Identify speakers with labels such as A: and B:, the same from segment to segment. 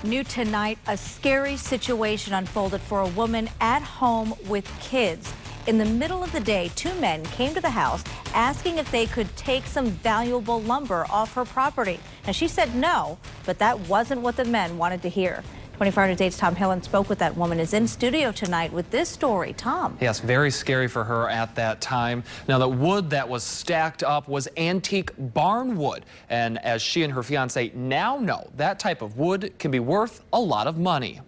A: New tonight, a scary situation unfolded for a woman at home with kids. In the middle of the day, two men came to the house asking if they could take some valuable lumber off her property. Now, she said no, but that wasn't what the men wanted to hear. 24 Hour Today's Tom Hillen spoke with that woman, is in studio tonight with this story. Tom.
B: Yes, very scary for her at that time. Now, the wood that was stacked up was antique barn wood. And as she and her fiance now know, that type of wood can be worth a lot of money.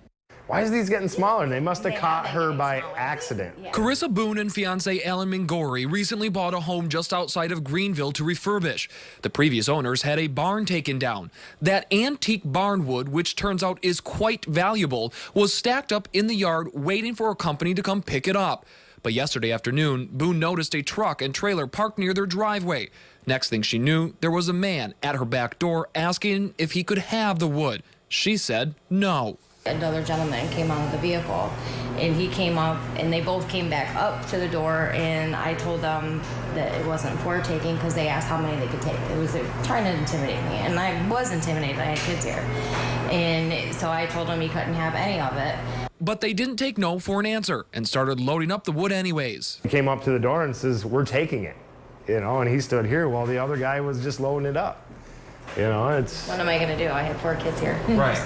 C: Why is these getting smaller? They must have caught her by accident.
D: Carissa Boone and fiance Alan Mingori recently bought a home just outside of Greenville to refurbish. The previous owners had a barn taken down. That antique barn wood, which turns out is quite valuable, was stacked up in the yard waiting for a company to come pick it up. But yesterday afternoon, Boone noticed a truck and trailer parked near their driveway. Next thing she knew, there was a man at her back door asking if he could have the wood. She said no.
E: Another gentleman came out of the vehicle and he came up and they both came back up to the door, and I told them that it wasn't for taking because they asked how many they could take. It was trying to intimidate me, and I was intimidated. I had kids here, and so I told them he couldn't have any of it.
D: But they didn't take no for an answer and started loading up the wood anyways.
C: He came up to the door and says, "We're taking it," and he stood here while the other guy was just loading it up. It's...
E: What am I going to do? I have 4 kids here.
B: Right.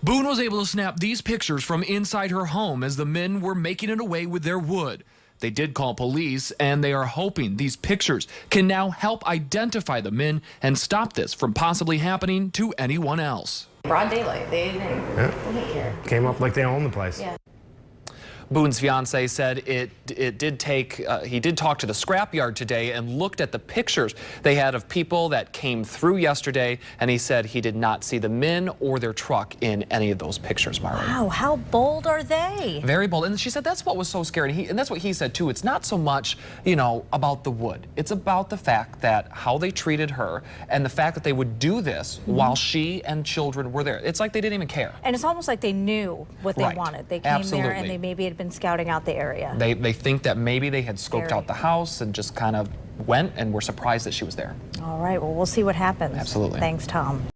D: Boone was able to snap these pictures from inside her home as the men were making it away with their wood. They did call police, and they are hoping these pictures can now help identify the men and stop this from possibly happening to anyone else.
E: Broad daylight. They didn't care.
C: Came up like they own the place.
E: Yeah.
B: Boone's fiance said he did talk to the scrapyard today and looked at the pictures they had of people that came through yesterday, and he said he did not see the men or their truck in any of those pictures, Mara.
A: Wow, how bold are they?
B: Very bold. And she said that's what was so scary. And that's what he said too. It's not so much, about the wood. It's about the fact that how they treated her and the fact that they would do this while she and children were there. It's like they didn't even care.
A: And it's almost like they knew what they wanted. They came there and they maybe had been scouting out the area.
B: They think that maybe they had scoped out the house and just kind of went and were surprised that she was there.
A: All right, well, we'll see what happens.
B: Absolutely.
A: Thanks, Tom.